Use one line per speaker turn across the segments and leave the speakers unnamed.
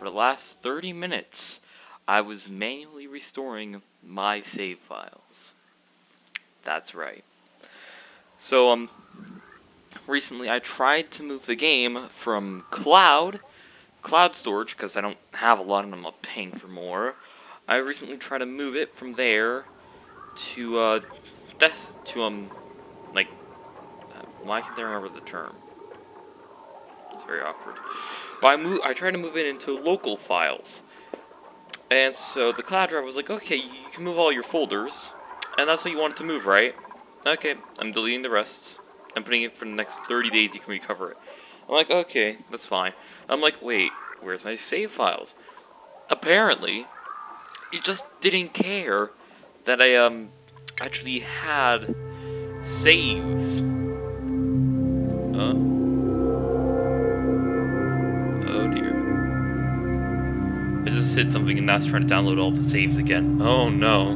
for the last 30 minutes, I was manually restoring my save files. That's right. So, recently I tried to move the game from cloud storage, because I don't have a lot and I'm not paying for more. I recently tried to move it from there to, like, why can't I remember the term? It's very awkward. But I tried to move it into local files. And so the cloud drive was like, okay, you can move all your folders, and that's what you wanted to move, right? Okay, I'm deleting the rest. I'm putting it for the next 30 days, you can recover it. I'm like, okay, that's fine. I'm like, wait, where's my save files? Apparently, it just didn't care that I, actually had saves. Oh dear. I just hit something and that's trying to download all the saves again. Oh no.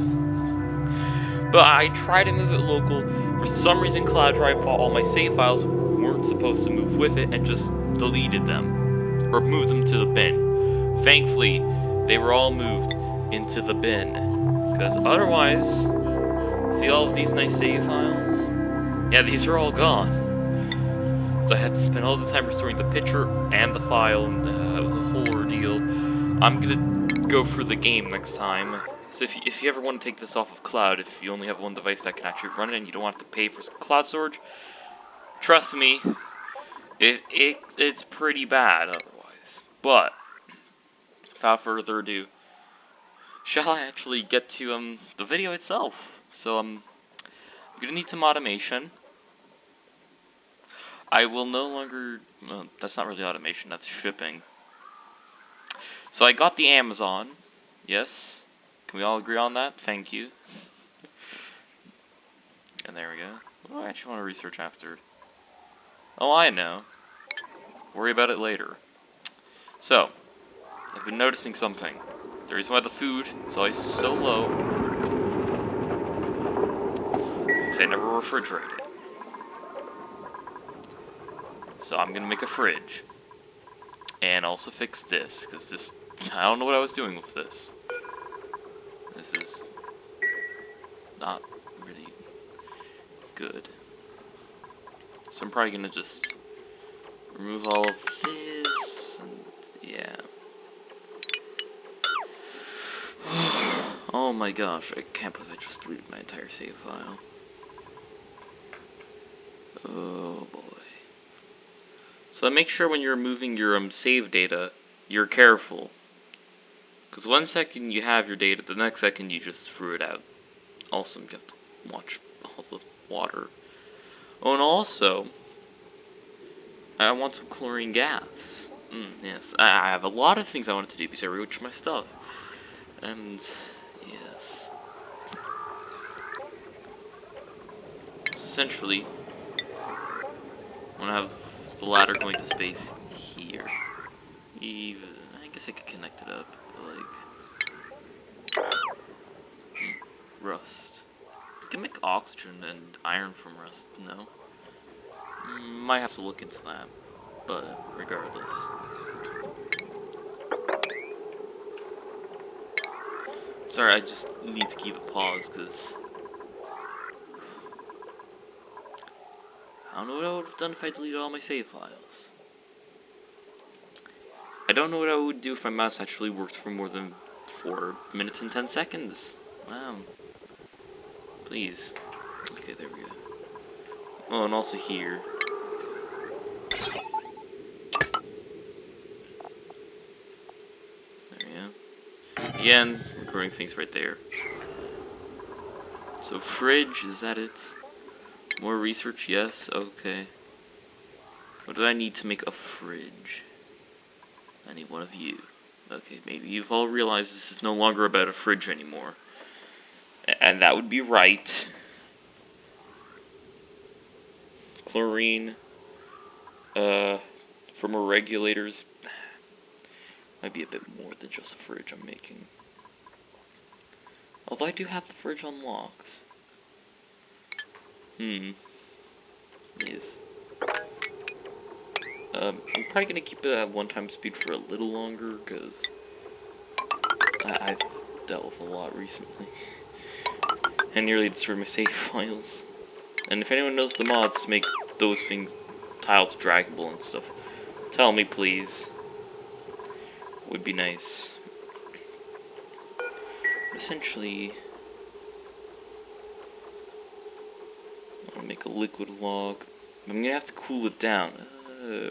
But I tried to move it local. For some reason, Cloud Drive thought all my save files weren't supposed to move with it and just deleted them. Or moved them to the bin. Thankfully, they were all moved into the bin. Because otherwise, see all of these nice save files? Yeah, these are all gone. So I had to spend all the time restoring the picture and the file, and it was a whole ordeal. I'm gonna go through the game next time. So if you ever want to take this off of cloud, if you only have one device that can actually run it and you don't have to pay for cloud storage, trust me, it's pretty bad otherwise. But without further ado, shall I actually get to the video itself? So I'm gonna need some automation. I will no longer, well, that's not really automation, that's shipping. So I got the Amazon, yes, can we all agree on that? Thank you. And there we go. What do I actually want to research after? Oh, I know. Worry about it later. So, I've been noticing something. The reason why the food is always so low is because I never refrigerate it. So I'm gonna make a fridge. And also fix this, because this, I don't know what I was doing with this. This is not really good. So I'm probably gonna just remove all of this, and yeah. Oh my gosh, I can't believe I just deleted my entire save file. Oh boy. So make sure when you're moving your save data, you're careful. Because one second you have your data, the next second you just threw it out. Also, you have to watch all the water. Oh, and also, I want some chlorine gas. Yes, I have a lot of things I wanted to do because I reached my stuff. And, yes. So essentially, I'm gonna have the ladder going to space here. Even, I guess I could connect it up, but like, rust. You can make oxygen and iron from rust, no? Might have to look into that, but regardless. Sorry, I just need to keep it paused, because I don't know what I would have done if I deleted all my save files. I don't know what I would do if my mouse actually worked for more than 4 minutes and 10 seconds. Wow. Please. Okay, there we go. Oh, and also here. There we go. Again, recording things right there. So fridge, is that it? More research, yes, okay. What do I need to make a fridge? I need one of you. Okay, maybe you've all realized this is no longer about a fridge anymore. And that would be right. Chlorine, thermoregulators, might be a bit more than just a fridge I'm making. Although I do have the fridge unlocked. Yes. I'm probably gonna keep it at 1x speed for a little longer, because I've dealt with a lot recently. And nearly destroyed my save files. And if anyone knows the mods to make those things, tiles draggable and stuff, tell me please. Would be nice. Essentially, I want to make a liquid log. I'm gonna have to cool it down.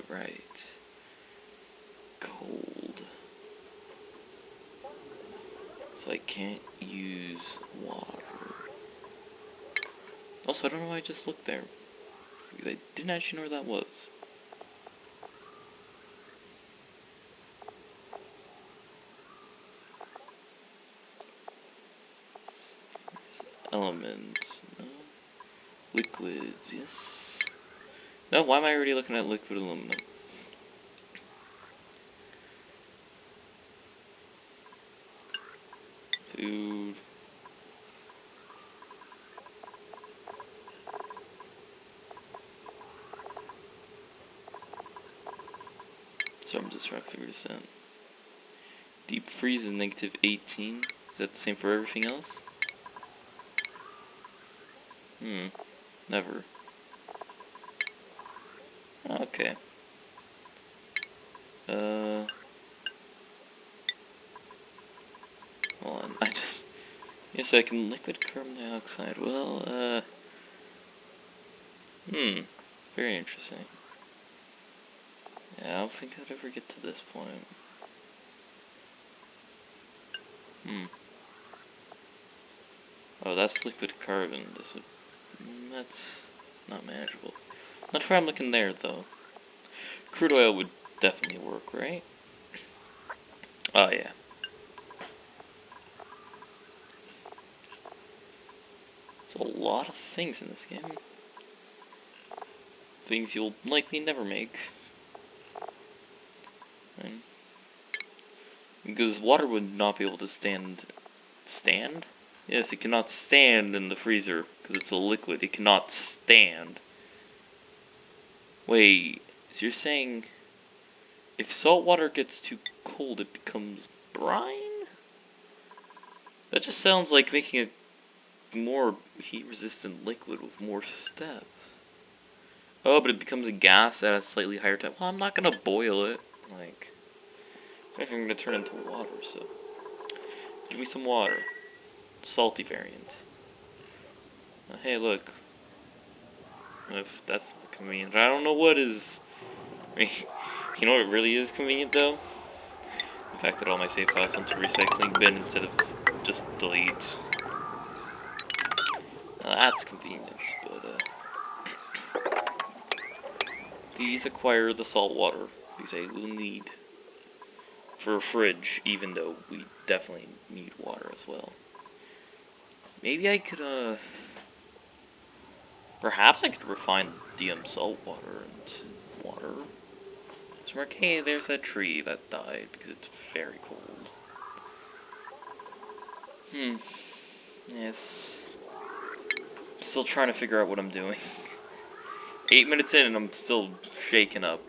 Right. Cold. So I can't use water. Also, I don't know why I just looked there. Because I didn't actually know where that was. Elements. No. Liquids, yes. No, why am I already looking at liquid aluminum? Food. So I'm just trying to figure this out. Deep freeze is -18. Is that the same for everything else? Never. Okay. Hold on, yes, I can liquid carbon dioxide. Well, very interesting. Yeah, I don't think I'd ever get to this point. Oh, that's liquid carbon. That's not manageable. Not sure I'm looking there, though. Crude oil would definitely work, right? Oh, yeah. There's a lot of things in this game. Things you'll likely never make. And because water would not be able to stand? Yes, it cannot stand in the freezer, because it's a liquid. It cannot stand. Wait, so you're saying if salt water gets too cold, it becomes brine? That just sounds like making a more heat-resistant liquid with more steps. Oh, but it becomes a gas at a slightly higher temp. Well, I'm not gonna boil it. Like, I think I'm gonna turn it into water, so. Give me some water. Salty variant. Hey, look. If that's not convenient, I don't know what is. I mean, you know what really is convenient though? The fact that all my save files went to recycling bin instead of just delete. Now that's convenient, but these acquire the salt water because I will need for a fridge, even though we definitely need water as well. Maybe I could perhaps I could refine DM salt water into water. So like, hey, there's that tree that died because it's very cold. Yes. Still trying to figure out what I'm doing. 8 minutes in and I'm still shaking up.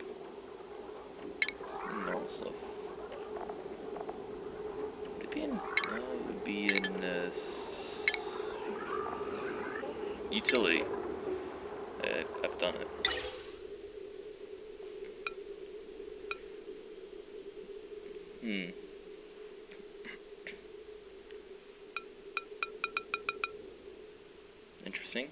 Normal stuff. Would it be in? No, it would be in utility. I've done it. Interesting.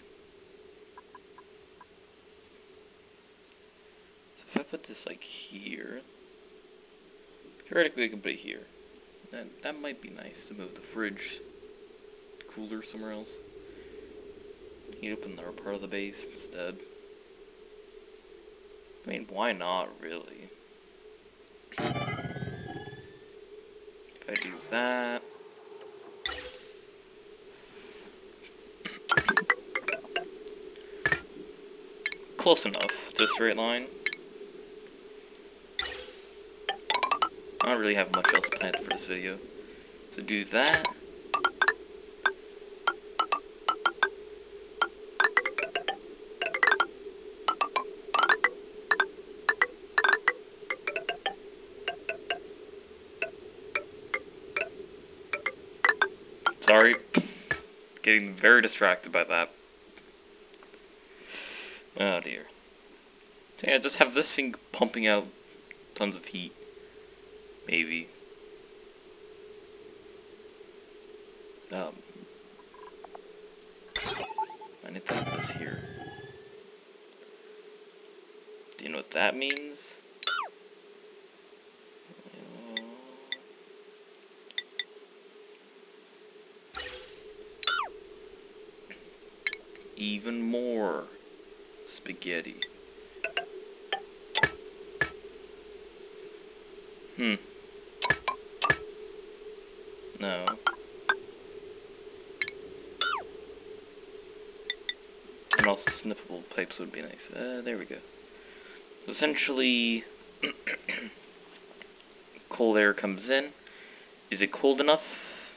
So if I put this like here, theoretically I can put it here. That might be nice to move the fridge cooler somewhere else. Heat up in the part of the base instead. I mean, why not, really? If I do that... Close enough to a straight line. I don't really have much else planned for this video. So do that. Sorry. Getting very distracted by that. Oh dear. So yeah, just have this thing pumping out tons of heat. Maybe. I need to have this here. Do you know what that means? Even more spaghetti. No. And also snippable pipes would be nice. There we go. Essentially, cold air comes in. Is it cold enough?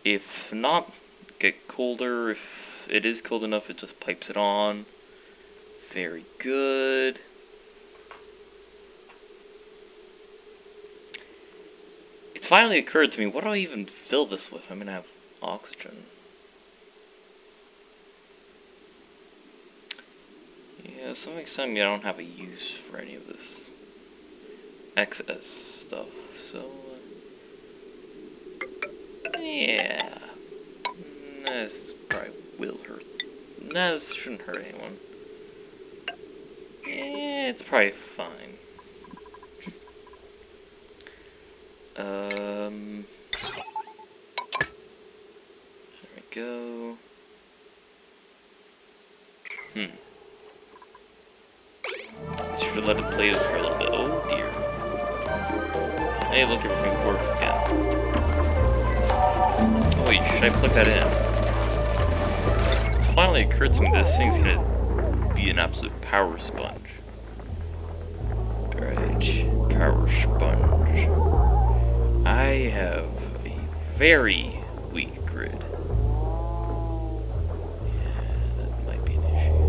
If not, get colder. If it is cold enough, it just pipes it on. Very good. It's finally occurred to me, what do I even fill this with? I'm gonna have oxygen. Yeah, to some extent I don't have a use for any of this excess stuff, so yeah. This probably will hurt. Nah, this shouldn't hurt anyone. Yeah, it's probably fine. There we go. Should have let it play for a little bit. Oh dear. Hey, look, everything works again. Oh wait, should I plug that in? It's finally occurred to me this thing's gonna be an absolute power sponge. Alright, power sponge. I have a very weak grid. Yeah, that might be an issue.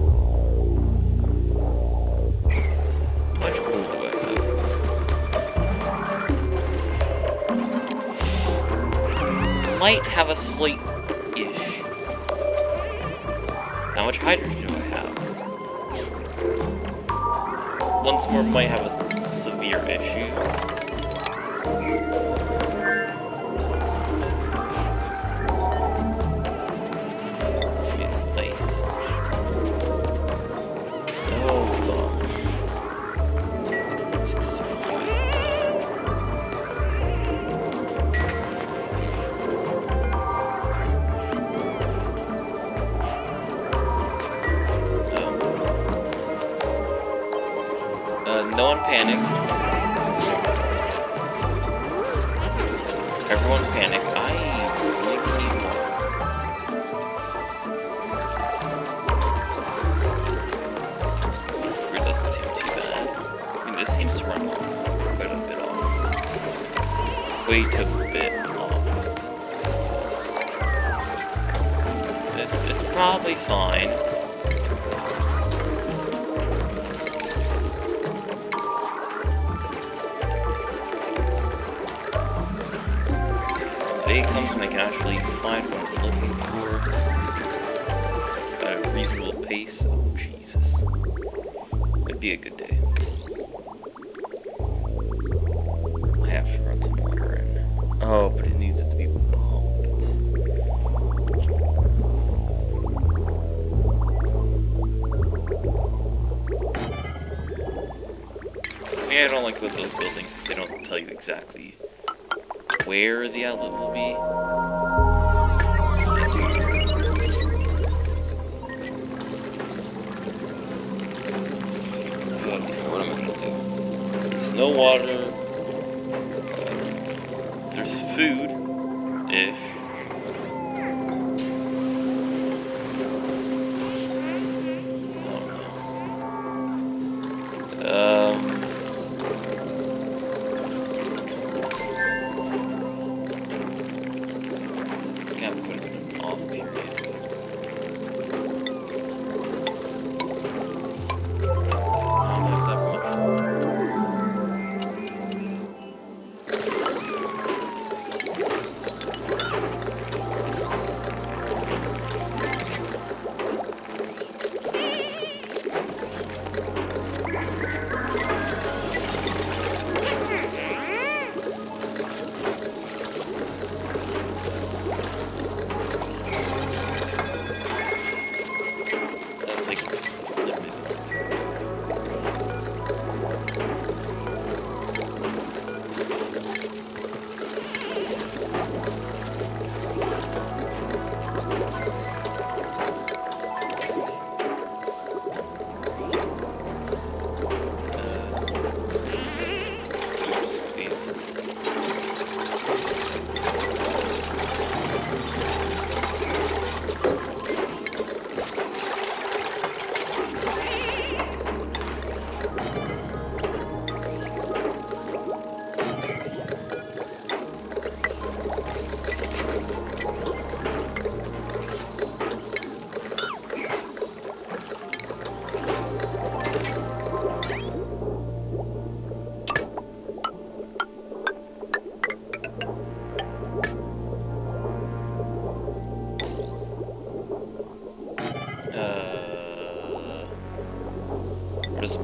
How much coal do I have? Might have a slight-ish. How much hydrogen do I have? Once more, might have a severe issue. No one panic. Everyone panic. I really need more. This grid doesn't seem too bad. I mean, this seems to run off quite a bit off. Way too bit off. It's probably fine. Day comes when I can actually find what I'm looking for at a reasonable pace. Oh, Jesus. It'd be a good day. I have to run some water in. Oh, but it needs it to be pumped. Yeah, I don't like with those buildings because they don't tell you exactly where the outlet will be. That's fine. Okay, what am I gonna do? There's no water. There's food-ish.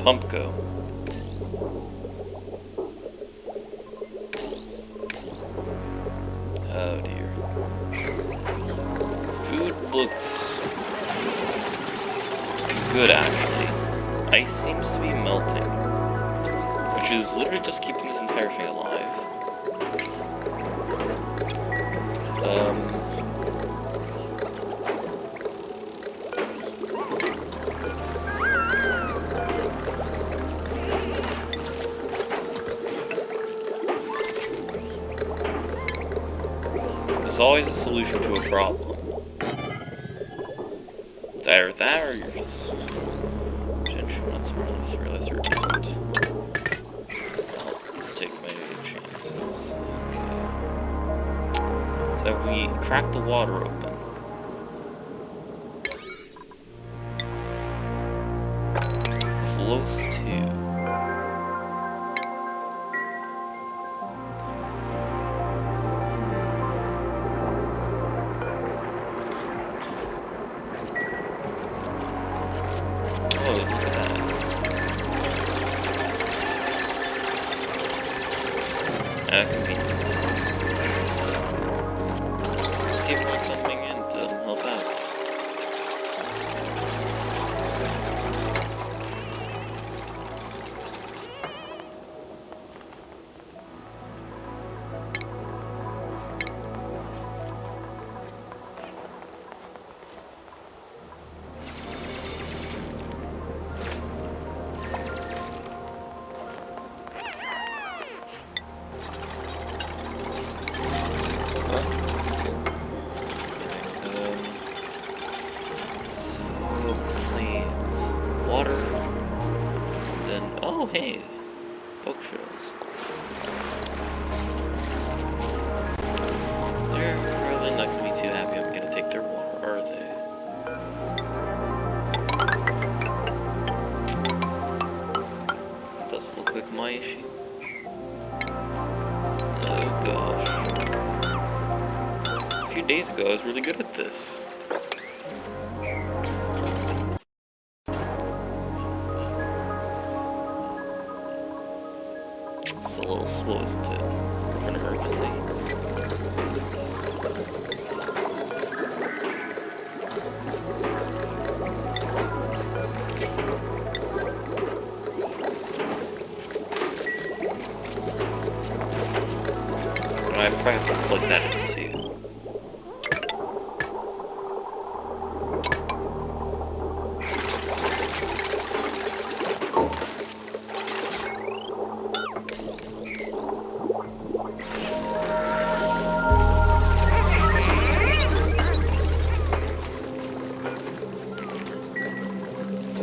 pump go? Oh dear. Food looks good actually. Ice seems to be melting, which is literally just keeping this entire thing alive. There's always a solution to a problem. It's either that or you're just potentially not smart enough to realize you're different. I'll take my chances. Okay. So have we cracked the water open? Close to. Oh, look at that. Convenient. Let's see if we're coming in to help out. Oh, hey, bookshelves. They're really not gonna be too happy I'm gonna take their water, are they? Doesn't look like my issue. Oh gosh. A few days ago I was really good at this. It's a little slow, isn't it? For an emergency. I probably have to plug that in too.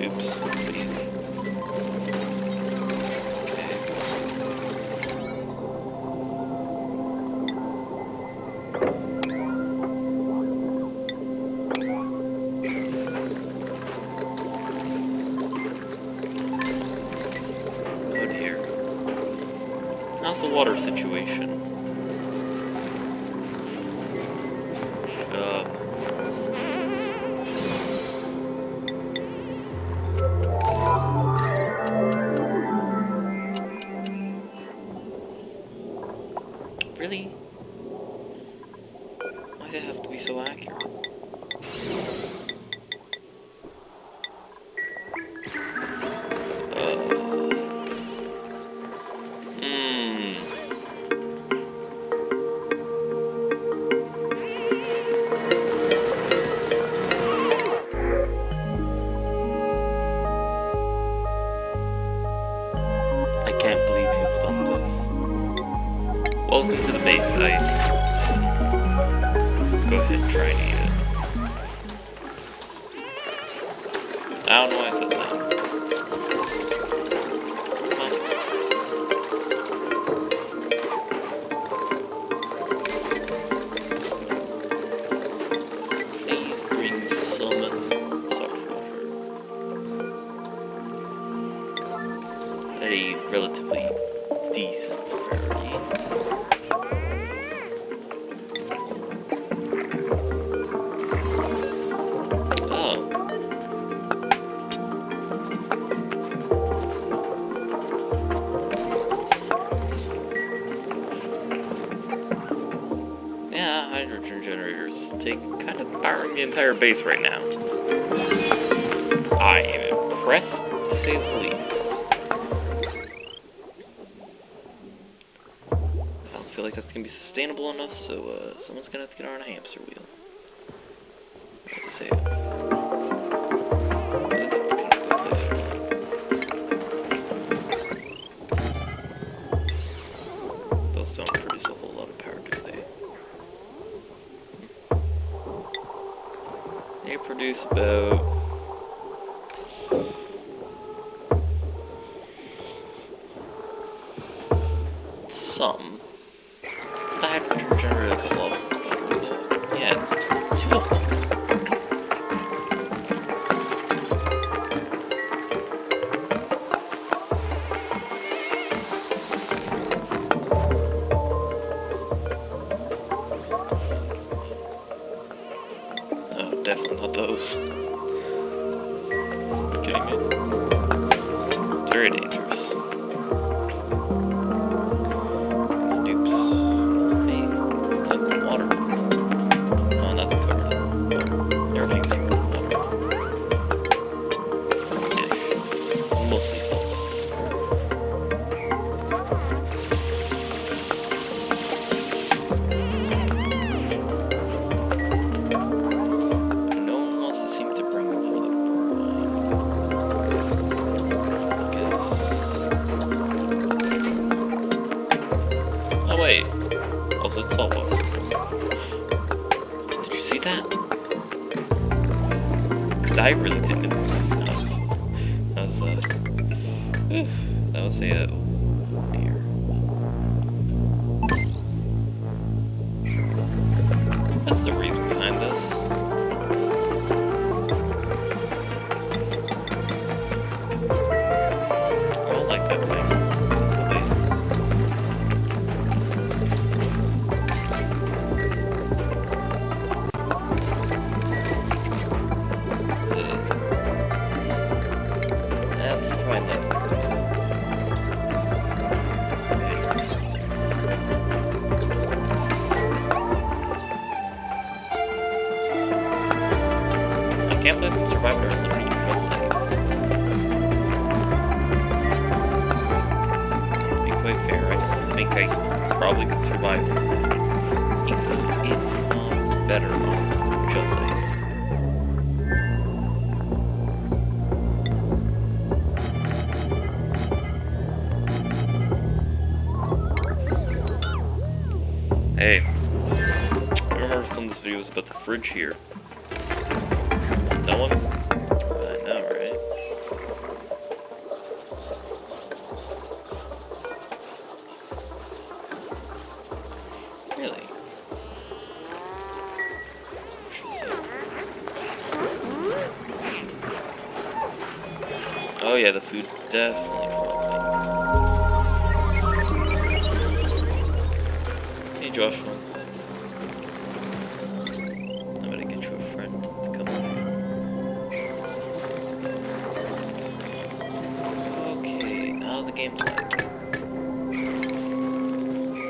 Oops, please. Okay. Oh dear. How's the water situation? Really? Why does it have to be so accurate? I can't believe you've done this. Welcome to the base, Ice. Go ahead and try and eat it. I don't know why I said that. Please bring summon subtreasure. A relatively decent rarity. generators take kind of powering the entire base right now. I am impressed, to say the least. I don't feel like that's gonna be sustainable enough, so someone's gonna have to get on a hamster wheel. As I say, I think it's kind of a good place for that. Those don't produce a whole lot of power, do they? They produce about some. It's the hydrogen generator a couple of them, but yeah, it's 200. Oh, definitely not those. Kidding me? It's very dangerous. Mostly salt. No one wants to seem to bring over the brine. Because... Oh wait. Also it's salt water. Did you see that? Because I really didn't. That was a, oh dear. What's the reason behind this? I don't like that thing. It's the base. That's probably not. I can't believe I can survive our limited shell size. To be quite fair, I think I probably could survive equal, if not better, on shell size. Hey, I remember some of this video was about the fridge here. No one? I know, right? Really? Oh yeah, the food's definitely dropping. Hey Joshua. I'm gonna get you a friend to come with you. Okay, now the game's like.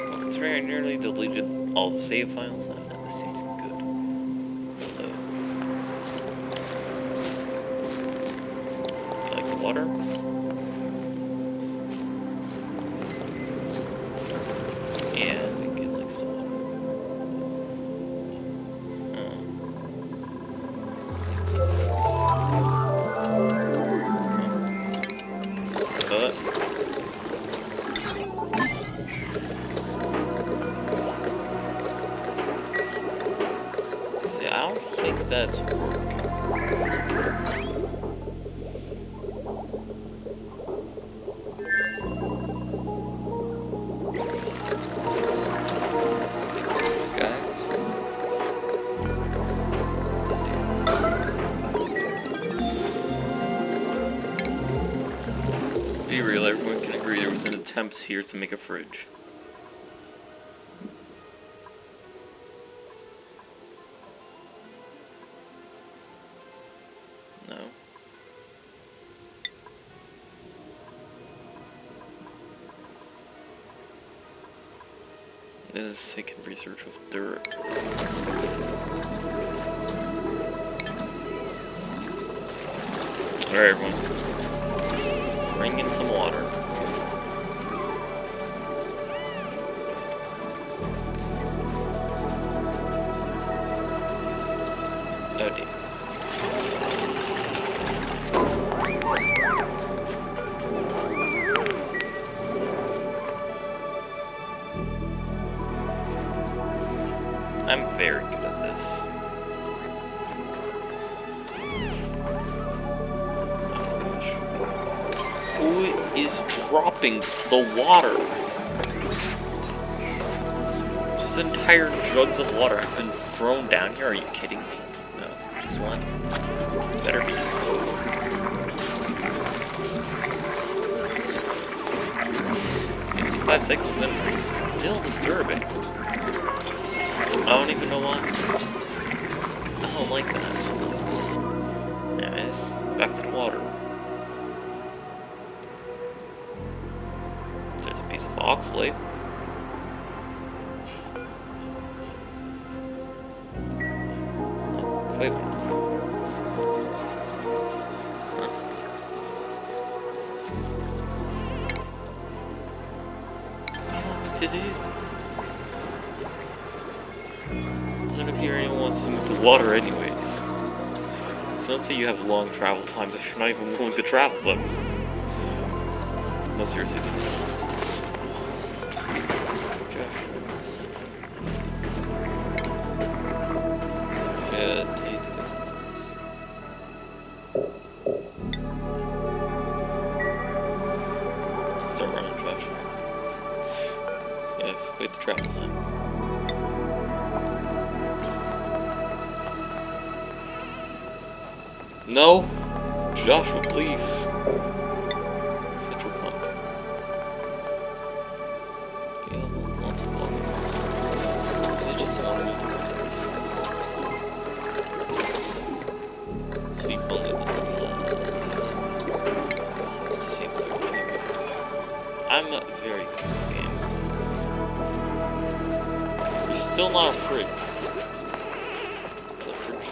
Well, considering I nearly deleted all the save files, this seems good. Hello. You like the water? Yeah, I think it likes the water. But see, I don't think that's working. Be real, everyone can agree there was an attempt here to make a fridge. No. This is second research with dirt. Alright, everyone. Bring in some water. Oh dear. I'm very good at this. Oh gosh. Who is dropping the water? Just entire jugs of water have been thrown down here. Are you kidding me? No, just one. Better be. 55 cycles in, still disturbing. I don't even know why. Just, I don't like that. Anyways, back to the water. There's a piece of oxalate. Oh, wait. Huh. What do you want me to do? Doesn't appear anyone wants to move the water anyways. So don't say you have long travel times if you're not even willing to travel them. No, seriously, doesn't it? Josh. Shit, Tate's got some news. Start running, Josh. Yeah, quite the travel time. No! Joshua, please! Petrol pump. Available, lots of water. I just don't want to move the water. Sweep only let's disable everything. I'm very good at this game. There's still not a fridge. The fridge is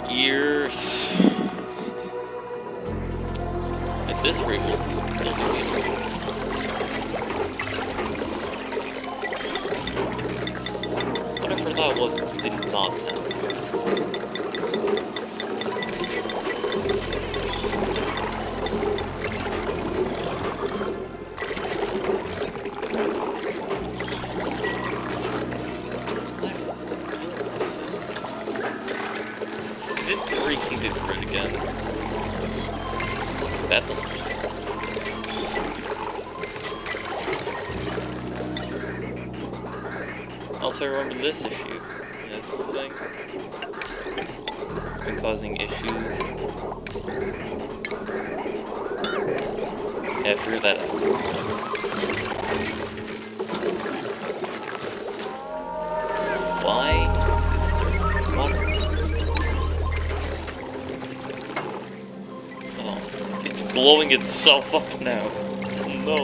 years. At this rate, we'll still be waiting. Whatever that was did not sound good. Is it freaking the grid again? That doesn't make sense. Also, I remember this issue. This thing. It's been causing issues. Yeah, I figured that out. Why is there water? Oh, it's blowing itself up now. No.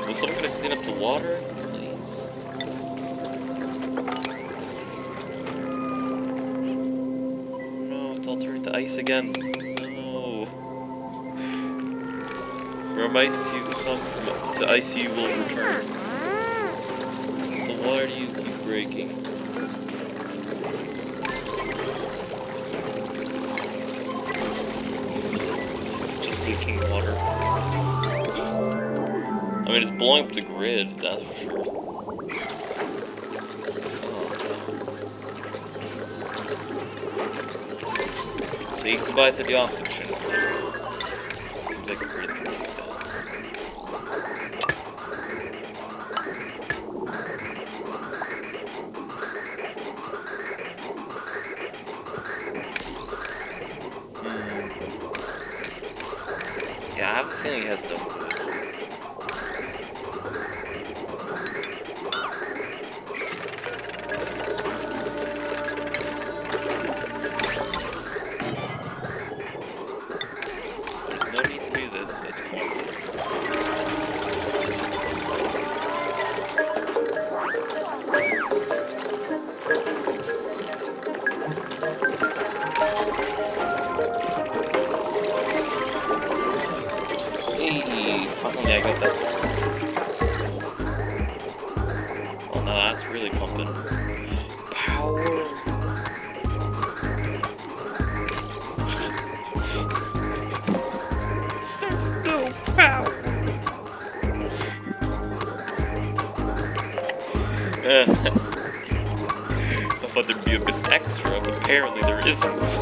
Was someone gonna clean up the water? Please. No, it's all turned to ice again. No. From ice you come to ice you will return. So why do you keep breaking? It's just leaking water. I mean, it's blowing up the grid, that's for sure. Say goodbye to the oxygen. Seems like the grid is gonna do that. feeling he has no clue. There's no need to do this, I just want to. Hey, finally I got that. Oh no, that's really pumping. Power! There's no power! I thought there'd be a bit extra, but apparently there isn't.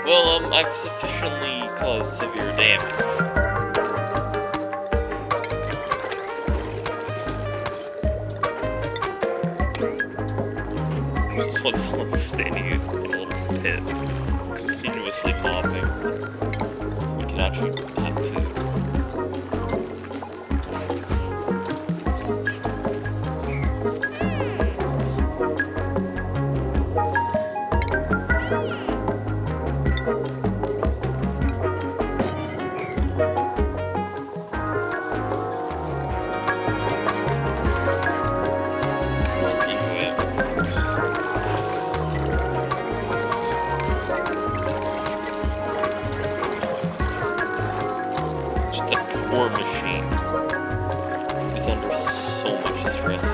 Well, I've sufficiently caused severe damage. Just want someone standing in a little pit, continuously mopping. So we can actually have food. Poor machine is under so much stress.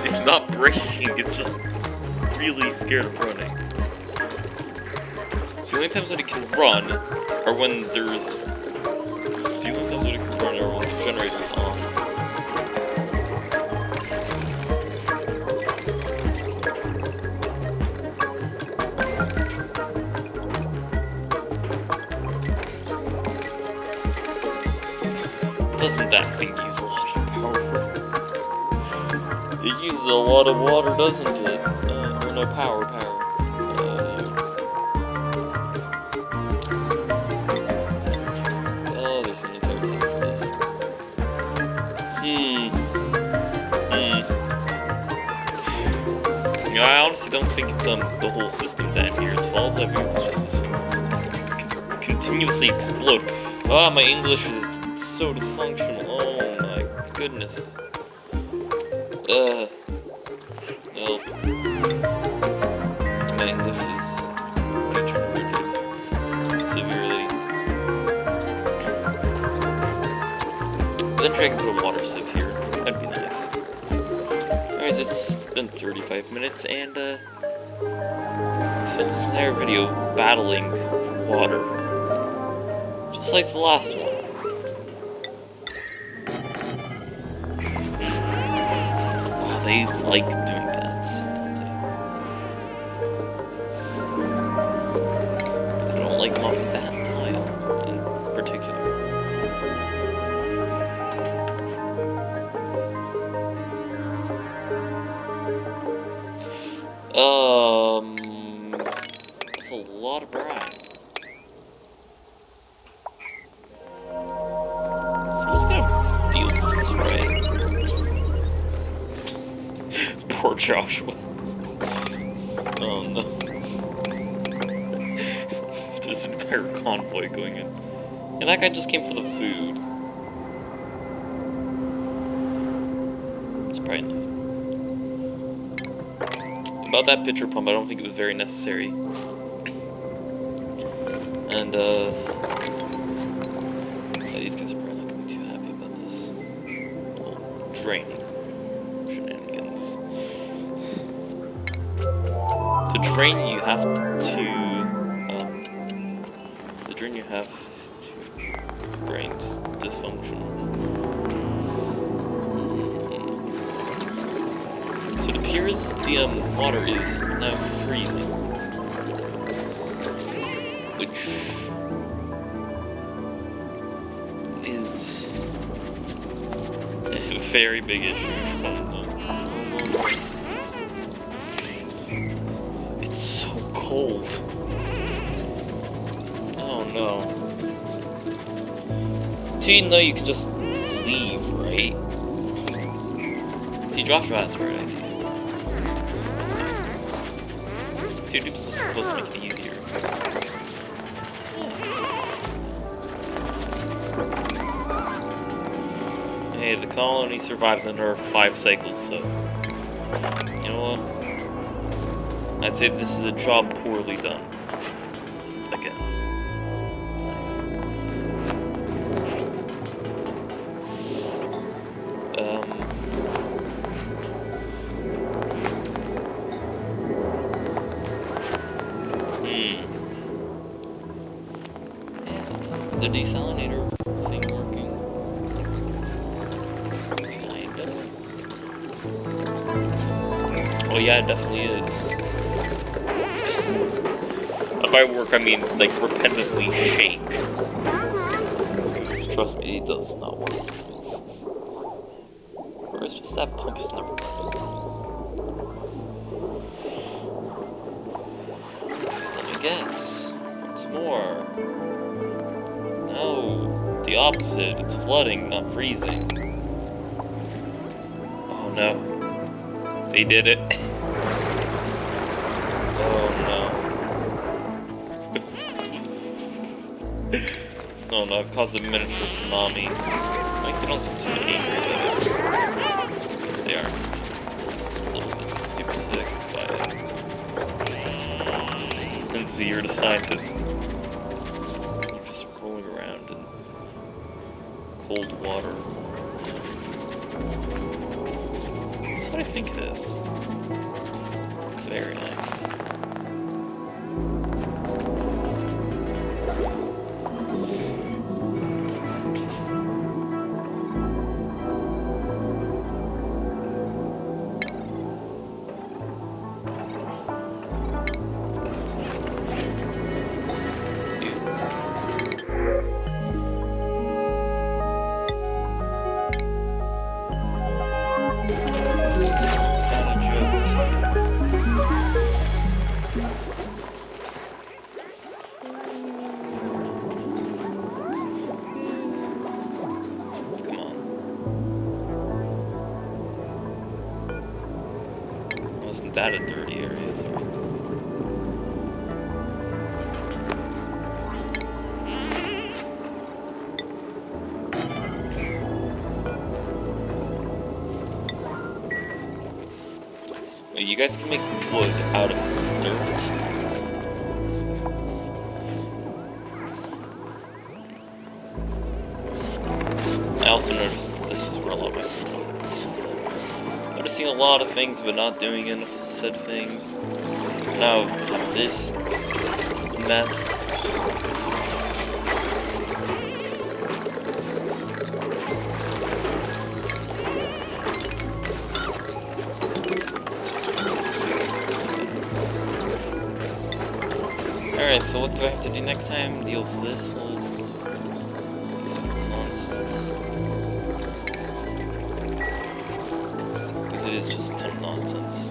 It's not breaking, it's just really scared of running. So the only times that it can run are when there's... The only times that it can run are when the generator's on. Doesn't that thing use a lot of power? It uses a lot of water, doesn't it? Or no, power. Oh, there's an entire time for this. You know, I honestly don't think it's the whole system down here's fault. I think it's just this thing continuously explode. Ah, my English is so dysfunctional. Oh my goodness. Nope. My English is deteriorated severely. Eventually I can put a water sieve here. That'd be nice. Anyways, it's been 35 minutes and I spent this entire video battling for water. Just like the last one. They like doing that, don't they? They don't like mopping that tile in particular. That's a lot of brine. Someone's gonna deal with this, right? Poor Joshua. Oh no. There's an entire convoy going in. And that guy just came for the food. It's probably enough. About that pitcher pump, I don't think it was very necessary. And, yeah, these guys are probably not gonna be too happy about this. Well, draining. To drain, you have to brain's dysfunctional. So it appears the water is now freezing. which is a very big issue. It's so cold. Oh no. So you know you can just leave, right? See, Joshua has the right idea. Dude, this is supposed to make it easier. Hey, the colony survived under 5 cycles, so... You know what? I'd say this is a job poorly done. Again. Is the desalinator thing working? Kinda. Oh yeah, it definitely is. By work, I mean like repetitively shake. Trust me, it does not work. Or it's just that pump is never running. Let me guess. What's more? No, the opposite. It's flooding, not freezing. Oh no. They did it. Oh no. Oh no, I've caused a miniature tsunami. At least they don't seem too angry about it. Yes, they are. A little bit super sick by it. And Z, you're the scientist. You're just rolling around in cold water. That's what I think it is. It's very nice. That a dirty area, sorry. Well, you guys can make wood out of dirt. I also noticed this is relevant. Noticing a lot of things, but not doing enough said things. Now, this mess. Alright, so what do I have to do next time? Deal with this whole nonsense. Because it is just a ton of nonsense.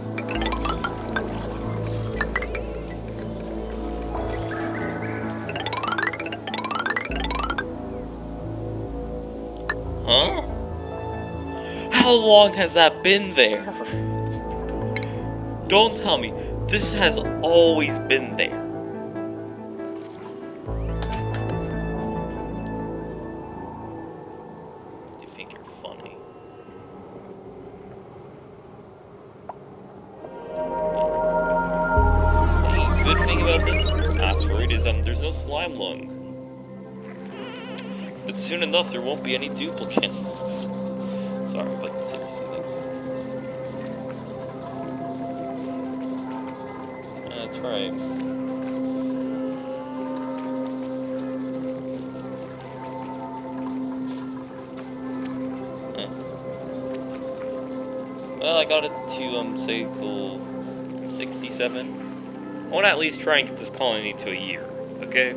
Huh? How long has that been there? Don't tell me. This has always been there. You think you're funny. Hey, good thing about this asteroid is there's no slime lung. But soon enough, there won't be any duplicates. Sorry, but seriously, though. That's right. Well, I got it to, cycle 67. I want to at least try and get this colony to a year. okay?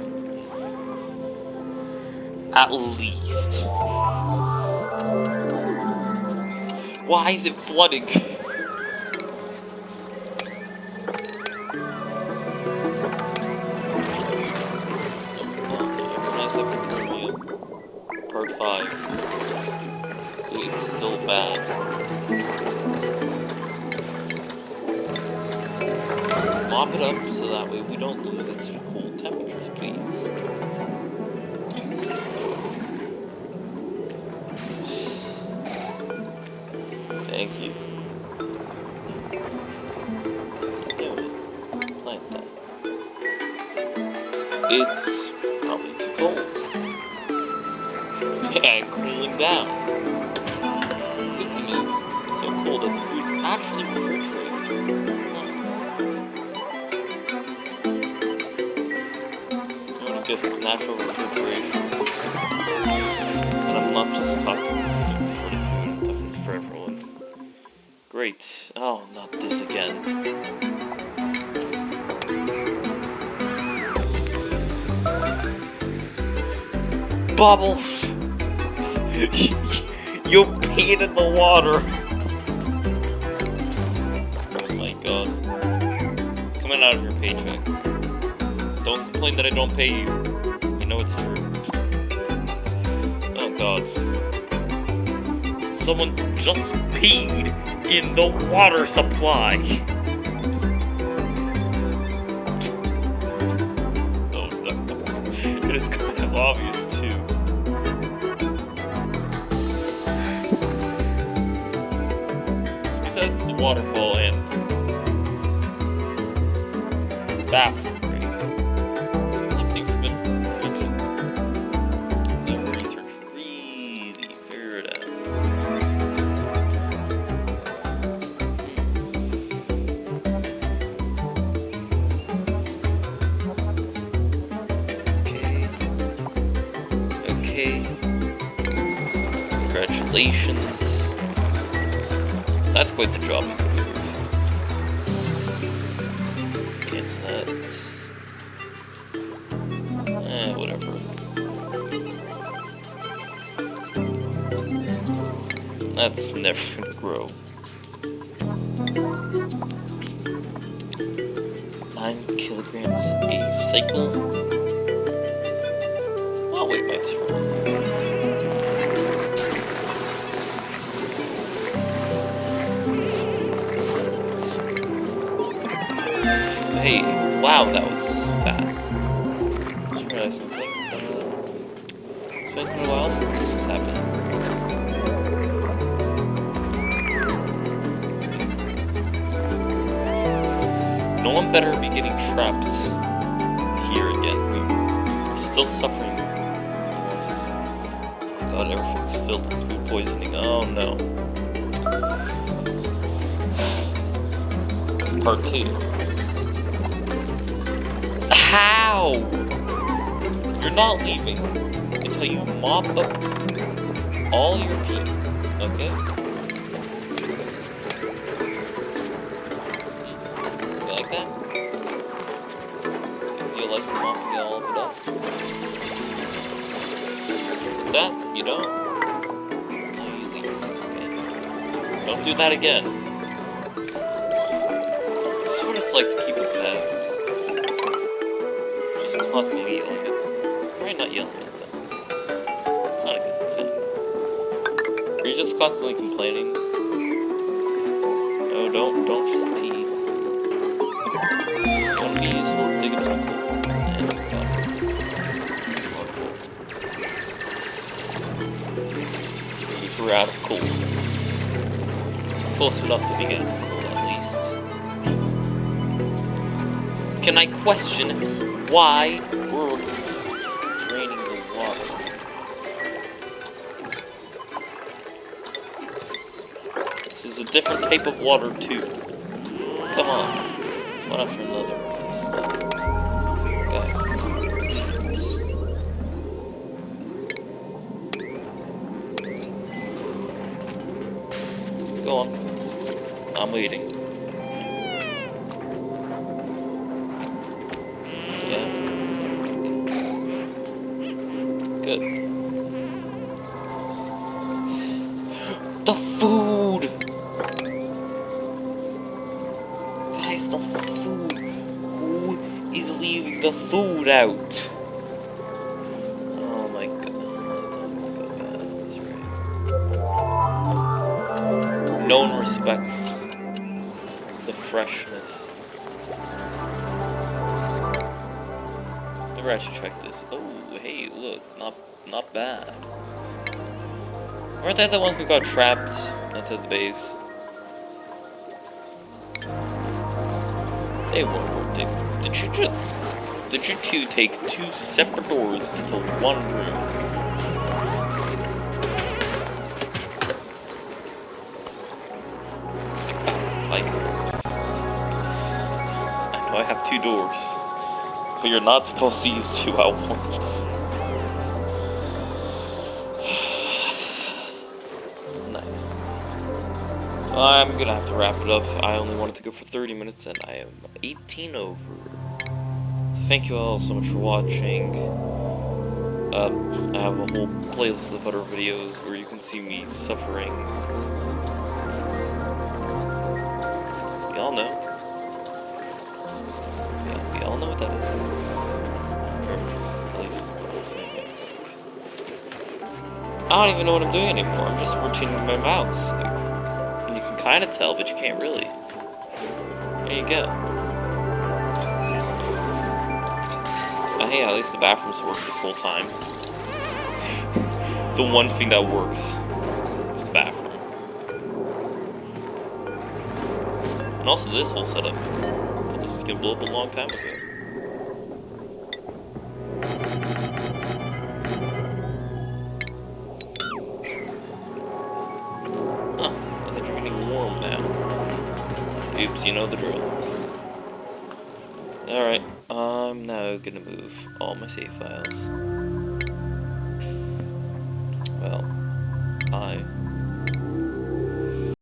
At least. Why is it flooding? Part 5. It's still bad. Mop it up so that way we don't lose it to cold temperatures, please. Thank you. Like that. It's probably too cold. And cooling down. The good thing is, it's so cold that the food's actually refrigerated. Nice. I would have guessed natural refrigeration. And I'm not just talking for the food, I'm talking for everyone. Great. Oh, not this again. Bubbles! You peed in the water! Oh my god. It's coming out of your paycheck. Don't complain that I don't pay you. You know it's true. Oh god. Someone just peed in the water supply! Oh no. It is kind of obvious too. Besides the waterfall and bathroom break, everything's been pretty good. The research really figured it out. Okay. Congratulations. That's quite the job. Cancel that. Whatever. That's never gonna grow. 9 kilograms a cycle. I'll wait my turn. Hey, wow, that was fast. Just realized something. It's been quite a while since this has happened. No one better be getting trapped here again. We're still suffering. God, everything's filled with food poisoning. Oh no. Part 2. How? You're not leaving until you mop up all your pee, okay? You like that? You feel like you're mopping all of it up? What's that? You don't? No, you leave. Okay. Don't do that again. This is what it's like to keep a pet. Constantly yelling at them. Right, not yelling at them. It's not a good thing. Are you just constantly complaining? No, don't just pee. You want to be useful? Dig up some coal. And we're out of coal. Close enough to be getting coal, at least. Can I question why we're draining the water? This is a different type of water too. Come on. One after another. Stop. Guys, come on. Go on. I'm waiting. The food! Guys, the food! Who is leaving the food out? Oh my god. That's right. No one respects the freshness. Maybe I should check this. Oh, hey, look, not bad. Weren't they the one who got trapped into the base? They weren't they? Did you two take two separate doors into one room? Like, I know I have two doors, but you're not supposed to use two at once. Nice. I'm gonna have to wrap it up. I only wanted to go for 30 minutes and I am 18 over. So thank you all so much for watching. I have a whole playlist of other videos where you can see me suffering. We all know. Yeah, we all know what that is. Or at least the whole thing, I think. I don't even know what I'm doing anymore. I'm just rotating my mouse. And you can kind of tell, but you can't really. There you go. Hey, at least the bathrooms work this whole time. The one thing that works is the bathroom. And also this whole setup. This is gonna blow up a long time ago. Huh, I think you're getting warm now. Oops, you know the drill. Alright, I'm now gonna move all my save files.